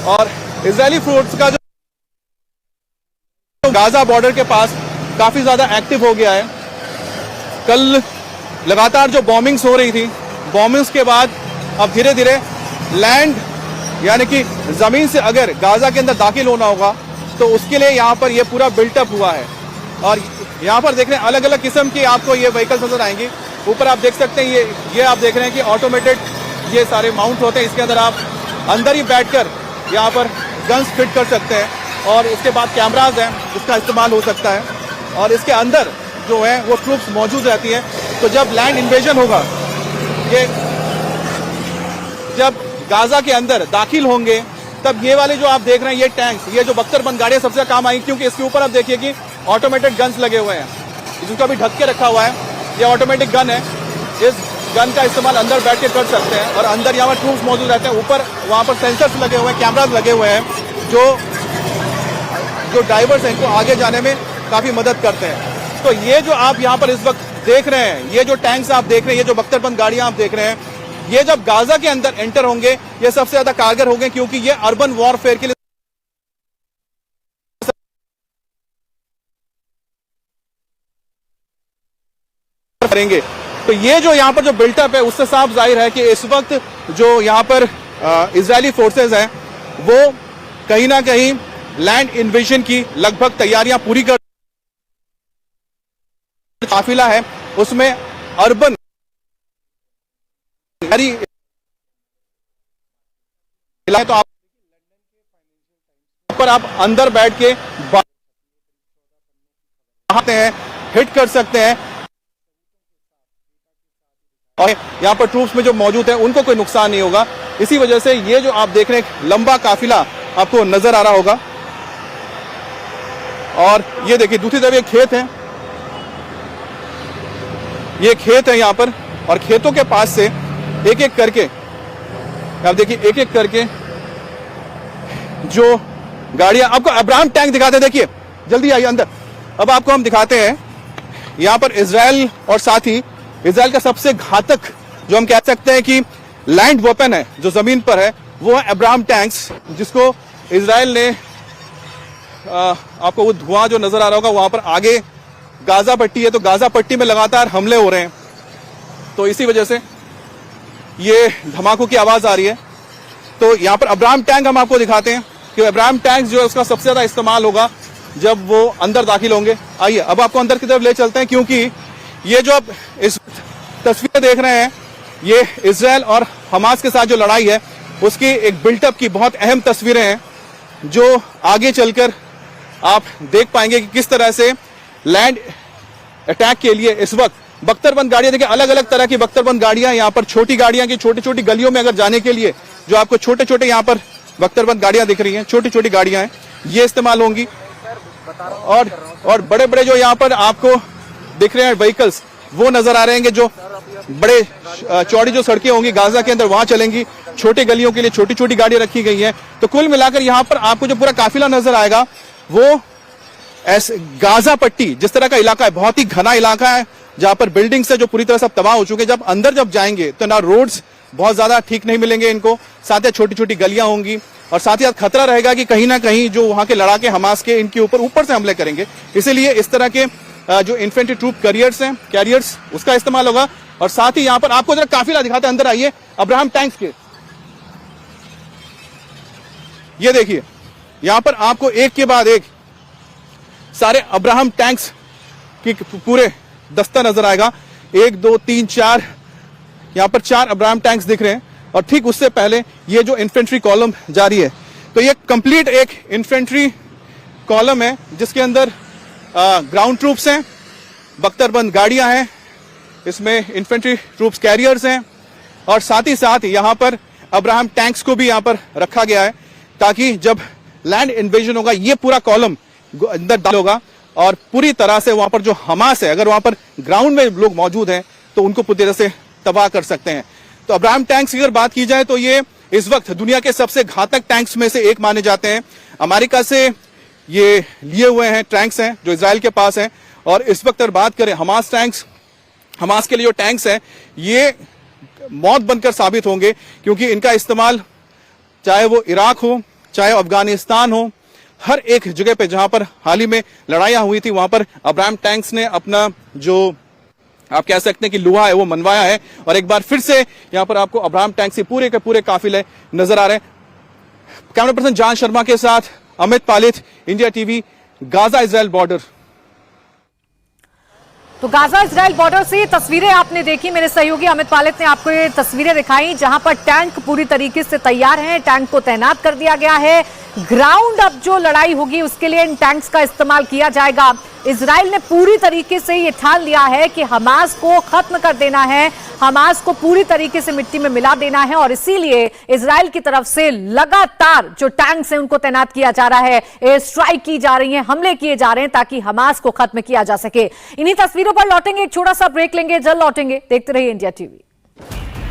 और Israeli force का जो गाजा बॉर्डर के पास काफी ज्यादा एक्टिव हो गया है। कल लगातार जो बॉम्बिंग्स हो रही थी, बॉम्बिंग्स के बाद अब धीरे धीरे लैंड यानी कि जमीन से अगर गाजा के अंदर दाखिल होना होगा तो उसके लिए यहाँ पर ये पूरा बिल्टअप हुआ है। और यहाँ पर देख रहे हैं अलग अलग किस्म की आपको ये व्हीकल्स नजर आएंगी। ऊपर आप देख सकते हैं ये आप देख रहे हैं कि ऑटोमेटेड ये सारे माउंट होते हैं। इसके अंदर आप अंदर ही बैठकर यहाँ पर गन्स फिट कर सकते हैं और इसके बाद कैमराज हैं जिसका इस्तेमाल हो सकता है। और इसके अंदर जो है वो ट्रूप्स मौजूद रहती हैं। तो जब लैंड इन्वेजन होगा, ये जब गाजा के अंदर दाखिल होंगे, तब ये वाले जो आप देख रहे हैं ये टैंक्स, ये जो बख्तरबंद गाड़ियां सबसे काम आएंगी, क्योंकि इसके ऊपर आप देखिए कि ऑटोमेटेड गन्स लगे हुए हैं जिसको अभी ढक के रखा हुआ है। ये ऑटोमेटिक गन है। इस गन का इस्तेमाल अंदर बैठ के कर सकते हैं और अंदर यहाँ पर ट्रूप्स मौजूद रहते हैं। ऊपर वहाँ पर सेंसर्स लगे हुए हैं, कैमराज लगे हुए हैं जो ड्राइवर्स हैं इनको आगे जाने में काफी मदद करते हैं। तो ये जो आप यहाँ पर इस वक्त देख रहे हैं, ये जो टैंक्स आप देख रहे हैं, ये जो बख्तरबंद गाड़ियां आप देख रहे हैं, ये जब गाजा के अंदर एंटर होंगे ये सबसे ज्यादा कारगर होंगे, क्योंकि ये अर्बन वॉरफेयर के लिए करेंगे। तो ये जो यहाँ पर जो बिल्टअप है उससे साफ जाहिर है कि इस वक्त जो यहाँ पर इजरायली फोर्सेस हैं वो कहीं ना कहीं लैंड इन्वेजन की लगभग तैयारियां पूरी कर, काफिला है उसमें अर्बन तो आप पर आप अंदर बैठ के हैं, हिट कर सकते हैं और यहाँ पर ट्रूप्स में जो मौजूद है उनको कोई नुकसान नहीं होगा। इसी वजह से ये जो आप देख रहे हैं लंबा काफिला आपको नजर आ रहा होगा। और ये देखिए दूसरी तरफ एक खेत है, ये खेत है यहाँ पर, और खेतों के पास से एक एक करके आप देखिए एक एक करके जो गाड़ियां, आपको अब्राहम टैंक दिखाते हैं, देखिए जल्दी आइए अंदर। अब आपको हम दिखाते हैं यहाँ पर इजराइल और साथ ही इजराइल का सबसे घातक जो हम कह सकते हैं कि लैंड वेपन है जो जमीन पर है वो है अब्राहम टैंक्स, जिसको इजराइल ने आपको वो धुआं जो नजर आ रहा होगा वहां पर आगे गाजा पट्टी है, तो गाजा पट्टी में लगातार हमले हो रहे हैं, तो इसी वजह से ये धमाकों की आवाज आ रही है। तो यहाँ पर अब्राहम टैंक हम आपको दिखाते हैं कि अब्राहम टैंक जो है उसका सबसे ज्यादा इस्तेमाल होगा जब वो अंदर दाखिल होंगे। आइए अब आपको अंदर की तरफ ले चलते हैं, क्योंकि ये जो आप इस तस्वीरें देख रहे हैं ये इजराइल और हमास के साथ जो लड़ाई है उसकी एक बिल्टअप की बहुत अहम तस्वीरें हैं, जो आगे चलकर आप देख पाएंगे कि किस तरह से लैंड अटैक के लिए इस वक्त बख्तरबंद गाड़ियां, देखिए अलग अलग तरह की बख्तरबंद गाड़ियां, यहाँ पर छोटी गाड़ियां की छोटी छोटी गलियों में अगर जाने के लिए जो आपको छोटे छोटे यहाँ पर बख्तरबंद गाड़ियां दिख रही हैं, छोटी छोटी गाड़ियां हैं, ये इस्तेमाल होंगी। और बड़े बड़े जो यहाँ पर आपको दिख रहे हैं व्हीकल्स वो नजर आ रहे हैं, जो बड़े चौड़ी जो सड़कें होंगी गाजा के अंदर वहां चलेंगी, छोटी गलियों के लिए छोटी छोटी गाड़ियां रखी गई हैं। तो कुल मिलाकर यहाँ पर आपको जो पूरा काफिला नजर आएगा वो ऐसे गाजा पट्टी जिस तरह का इलाका है, बहुत ही घना इलाका है जहां पर बिल्डिंग्स है जो पूरी तरह से तबाह हो चुके हैं। जब अंदर जब जाएंगे तो ना रोड्स बहुत ज्यादा ठीक नहीं मिलेंगे इनको, साथ ही छोटी छोटी गलियां होंगी और साथ ही साथ खतरा रहेगा कि कहीं ना कहीं जो वहां के लड़ाके हमास के इनके ऊपर से हमले करेंगे। इसीलिए इस तरह के जो इन्फेंट्री ट्रूप कैरियर्स उसका इस्तेमाल होगा। और साथ ही यहाँ पर आपको जरा काफिला दिखाते हैं, अंदर आइए अब्राहम टैंक्स के। ये देखिए यहाँ पर आपको एक के बाद एक सारे अब्राहम टैंक्स की पूरे दस्ता नजर आएगा। 1 2 3 4 यहाँ पर 4 अब्राहम टैंक्स दिख रहे हैं। और ठीक उससे पहले ये जो इन्फेंट्री कॉलम जारी है, तो ये कंप्लीट एक इन्फेंट्री कॉलम है जिसके अंदर ग्राउंड ट्रूप्स हैं, बख्तरबंद गाड़ियां हैं, इसमें इन्फेंट्री ट्रूप्स कैरियर्स हैं और साथ ही साथ यहाँ पर अब्राहम टैंक्स को भी यहाँ पर रखा गया है ताकि जब लैंड इन्वेजन होगा ये पूरा कॉलम अंदर दाखिल होगा और पूरी तरह से वहां पर जो हमास है, अगर वहां पर ग्राउंड में लोग मौजूद हैं तो उनको पूरी तरह से तबाह कर सकते हैं। तो अब्राहम टैंक्स की अगर बात की जाए तो ये इस वक्त दुनिया के सबसे घातक टैंक्स में से एक माने जाते हैं। अमेरिका से ये लिए हुए हैं टैंक्स हैं जो इजराइल के पास हैं। और इस वक्त अगर बात करें हमास टैंक्स, हमास के लिए जो टैंक्स हैं ये मौत बनकर साबित होंगे, क्योंकि इनका इस्तेमाल चाहे वो इराक हो, चाहे अफगानिस्तान हो, हर एक जगह पे जहां पर हाल ही में लड़ाइयां हुई थी वहां पर अब्राहम टैंक्स ने अपना जो आप कह सकते हैं कि लोहा है वो मनवाया है। और एक बार फिर से यहां पर आपको अब्राहम टैंक्स के पूरे काफिले नजर आ रहे हैं। कैमरा पर्सन जान शर्मा के साथ Amit Palit, India TV, Gaza Israel border. तो गाजा इजराइल बॉर्डर से तस्वीरें आपने देखी, मेरे सहयोगी अमित पालित ने आपको ये तस्वीरें दिखाई जहां पर टैंक पूरी तरीके से तैयार हैं, टैंक को तैनात कर दिया गया है। ग्राउंड अब जो लड़ाई होगी उसके लिए इन टैंक्स का इस्तेमाल किया जाएगा। इजराइल ने पूरी तरीके से ये ठान लिया है कि हमास को खत्म कर देना है, हमास को पूरी तरीके से मिट्टी में मिला देना है, और इसीलिए इजराइल की तरफ से लगातार जो टैंक्स हैं उनको तैनात किया जा रहा है, एयर स्ट्राइक की जा रही है, हमले किए जा रहे हैं ताकि हमास को खत्म किया जा सके। इन्हीं तस्वीरों पर लौटेंगे, एक छोटा सा ब्रेक लेंगे, जल्द लौटेंगे। देखते रहिए इंडिया टीवी।